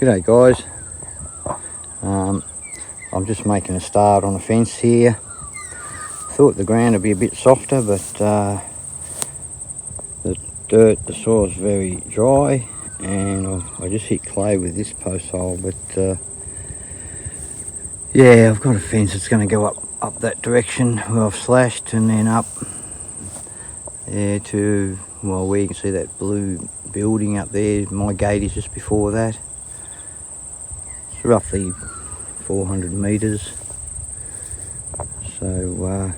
G'day guys, I'm just making a start on the fence here. Thought the ground would be a bit softer, but the soil's very dry, and I just hit clay with this post hole. But yeah, I've got a fence that's going to go up that direction where I've slashed, and then up there to, well, where you can see that blue building up there. My gate is just before that. It's roughly 400 metres. So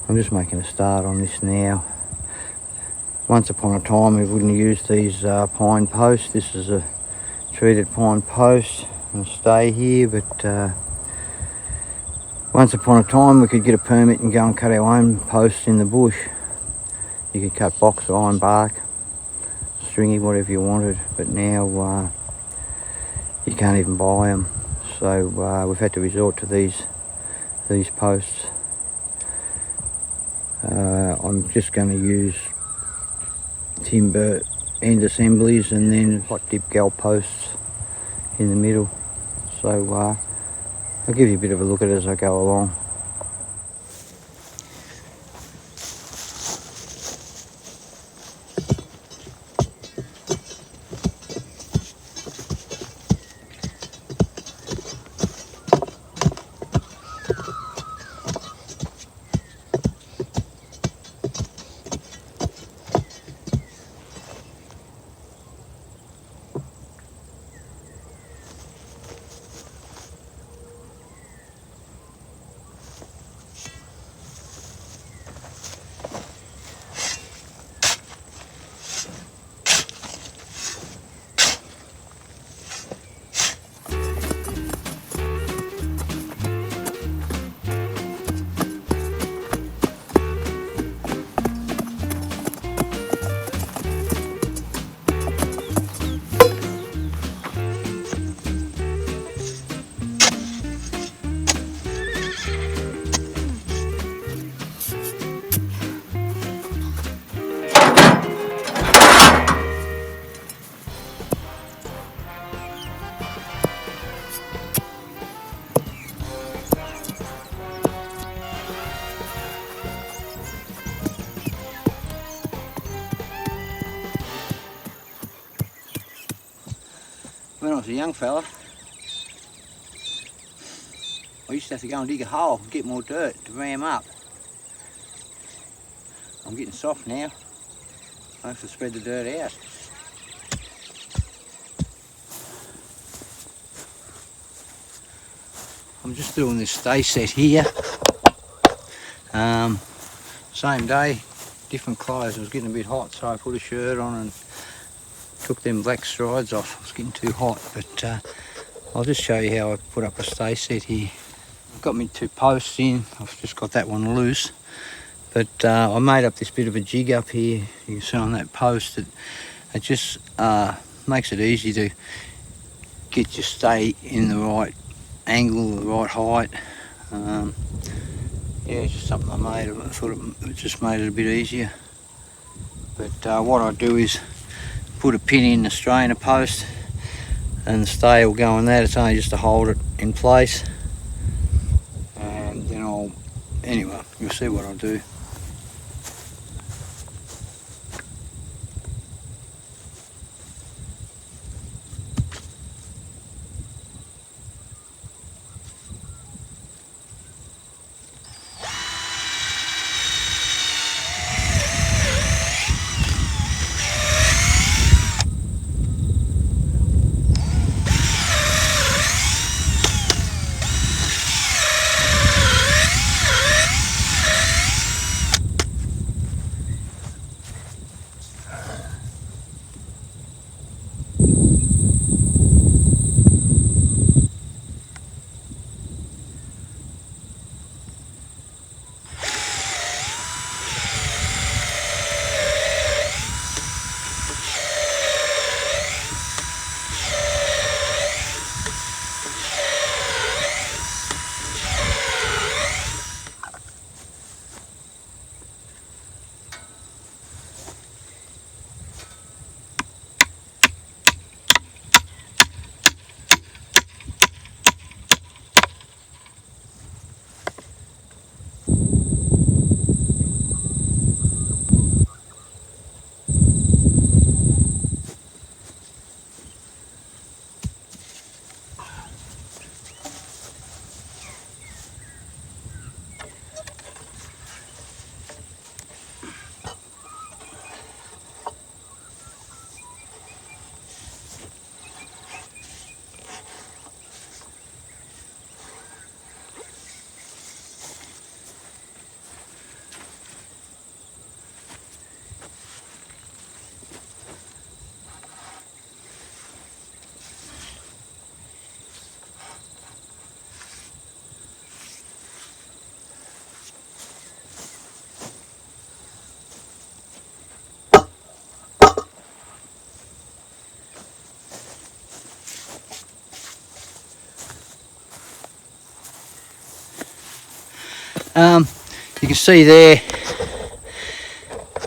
I'm just making a start on this now. Once upon a time we wouldn't use these pine posts. This is a treated pine post and stay here, but once upon a time we could get a permit and go and cut our own posts in the bush. You could cut box, iron bark, stringy, whatever you wanted, but now you can't even buy them. So we've had to resort to these posts. I'm just going to use timber end assemblies and then hot dip gal posts in the middle. So I'll give you a bit of a look at it as I go along. When I was a young fella, I used to have to go and dig a hole and get more dirt to ram up. I'm getting soft now. I have to spread the dirt out. I'm just doing this stay set here. Same day, different clothes. It was getting a bit hot, so I put a shirt on and took them black strides off. It was getting too hot, but I'll just show you how I put up a stay set here. I've got me 2 posts in. I've just got that one loose, but I made up this bit of a jig up here. You can see on that post that it just makes it easy to get your stay in the right angle, the right height. Yeah, it's just something I made. I thought it just made it a bit easier. But what I do is put a pin in the strainer post and the stay will go on that. It's only just to hold it in place, and then anyway, you'll see what I'll do. You can see there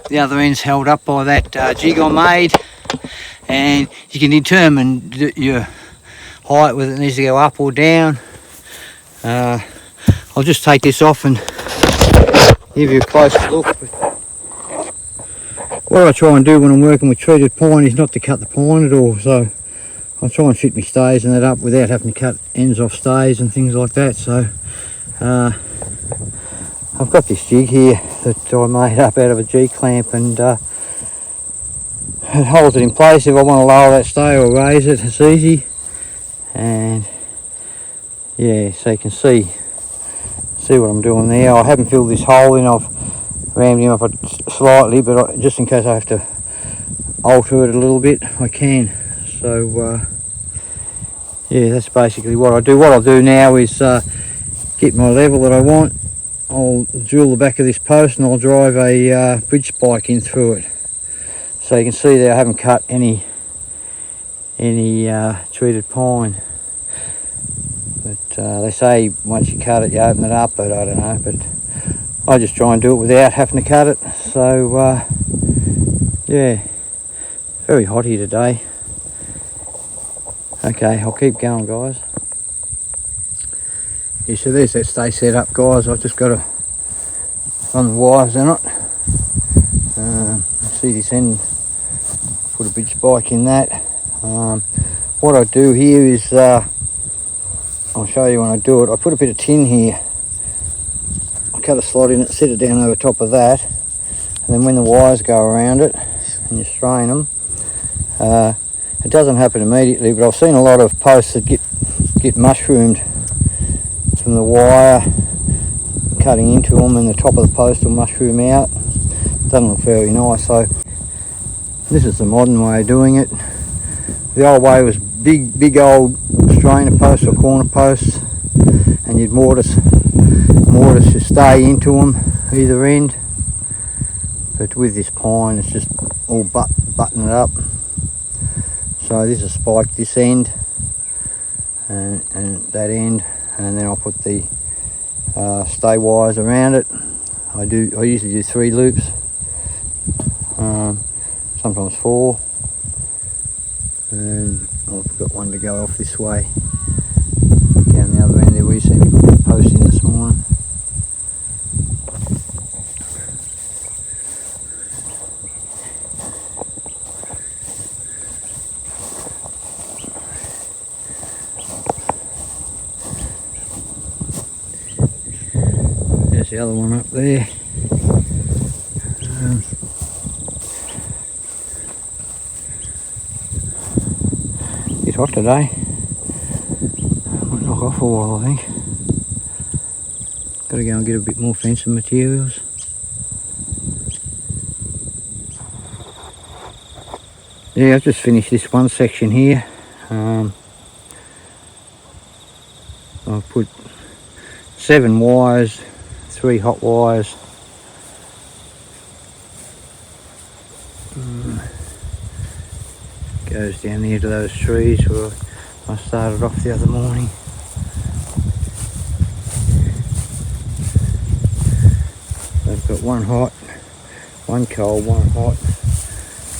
the other end's held up by that jig I made, and you can determine your height, whether it needs to go up or down. I'll just take this off and give you a closer look. What I try and do when I'm working with treated pine is not to cut the pine at all, so I try and fit my stays and that up without having to cut ends off stays and things like that. So I've got this jig here that I made up out of a G-clamp, and it holds it in place. If I want to lower that stay or raise it, it's easy. And yeah, so you can see what I'm doing there. I haven't filled this hole in. I've rammed him up slightly, but just in case I have to alter it a little bit, I can. So yeah, that's basically what I do. What I'll do now is get my level that I want. I'll drill the back of this post and I'll drive a bridge spike in through it. So you can see there I haven't cut any treated pine. But they say once you cut it you open it up, but I don't know. But I just try and do it without having to cut it. So yeah, very hot here today. Okay, I'll keep going, guys. Yeah, so there's that stay set up, guys. I've just got to run the wires in it. See this end, put a big spike in that. What I do here is, I'll show you when I do it, I put a bit of tin here. I cut a slot in it, set it down over top of that, and then when the wires go around it, and you strain them, it doesn't happen immediately, but I've seen a lot of posts that get mushroomed from the wire cutting into them, and the top of the post will mushroom out. Doesn't look very nice. So this is the modern way of doing it. The old way was big old strainer posts or corner posts, and you'd mortise to stay into them either end. But with this pine, it's just all button it up. So this is spiked this end and that end, and then I'll put the stay wires around it. I usually do 3 loops, sometimes 4, and I've got one to go off this way down the other end there where you see me put the post in this morning. There's the other one up there. It's hot today. Might knock off a while, I think. Got to go and get a bit more fencing materials. Yeah, I've just finished this one section here. I've put 7 wires, 3 hot wires. Goes down there to those trees where I started off the other morning. I've got 1 hot, 1 cold, 1 hot,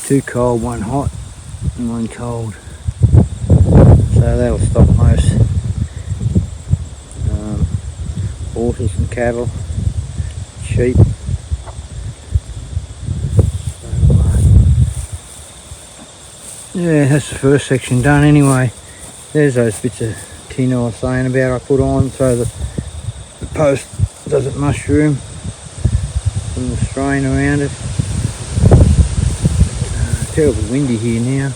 2 cold, 1 hot, and 1 cold. So that'll stop most horses and cattle, sheep. Yeah, that's the first section done anyway. There's those bits of tin I was saying about I put on so the post doesn't mushroom from the strain around it. Terribly windy here now.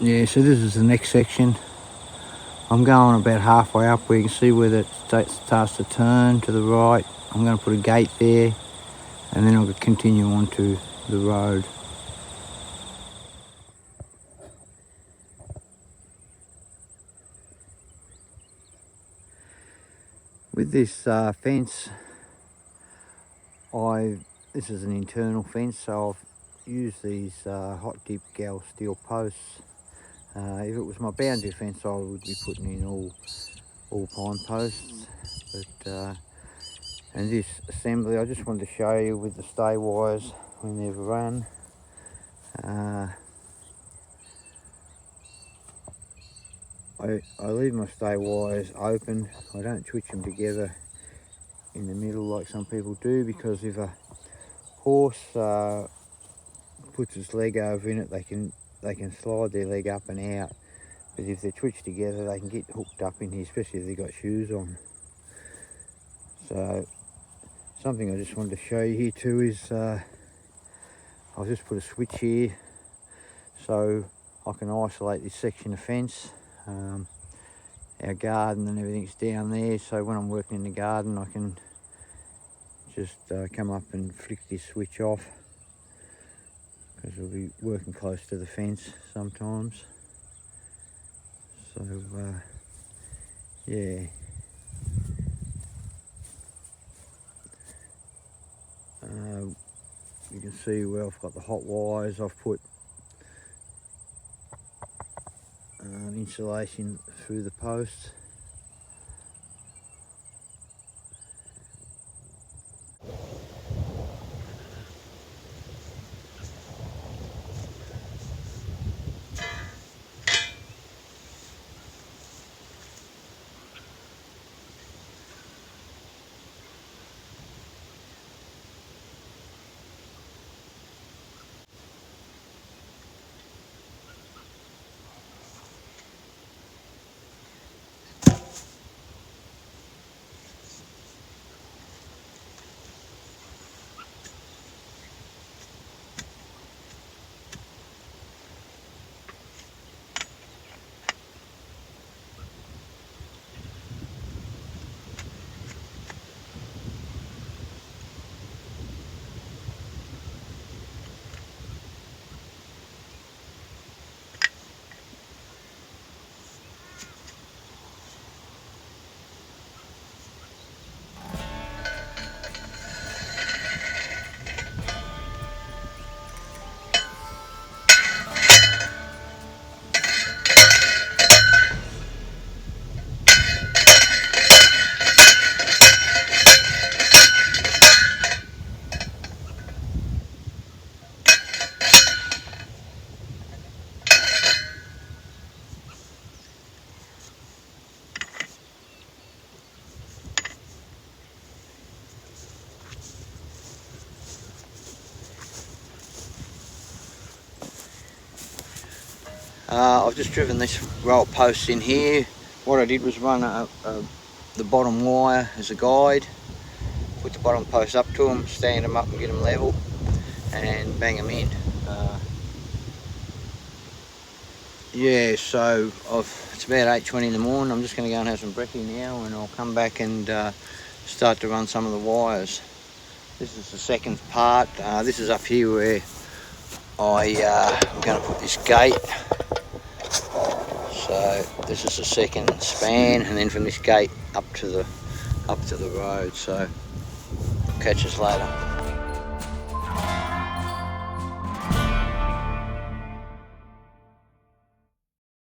Yeah, so this is the next section. I'm going about halfway up where you can see where that starts to turn to the right. I'm going to put a gate there, and then I'll continue on to the road. With this fence, this is an internal fence, so I've used these hot dip gal steel posts. If it was my boundary fence, I would be putting in all pine posts. But and this assembly, I just wanted to show you with the stay wires when they've run. I leave my stay wires open. I don't twitch them together in the middle like some people do, because if a horse puts its leg over in it, they can slide their leg up and out. But if they're twitched together, they can get hooked up in here, especially if they've got shoes on. So something I just wanted to show you here too is I'll just put a switch here so I can isolate this section of fence. Our garden and everything's down there, so when I'm working in the garden I can just come up and flick this switch off, because we'll be working close to the fence sometimes. So yeah, you can see where I've got the hot wires. I've put insulation through the posts. I've just driven this row of posts in here. What I did was run the bottom wire as a guide, put the bottom post up to them, stand them up and get them level, and bang them in. Yeah, so it's about 8:20 in the morning. I'm just going to go and have some brekkie now, and I'll come back and start to run some of the wires. This is the second part. This is up here where I'm going to put this gate. So this is the second span, and then from this gate up to the road. So catch us later.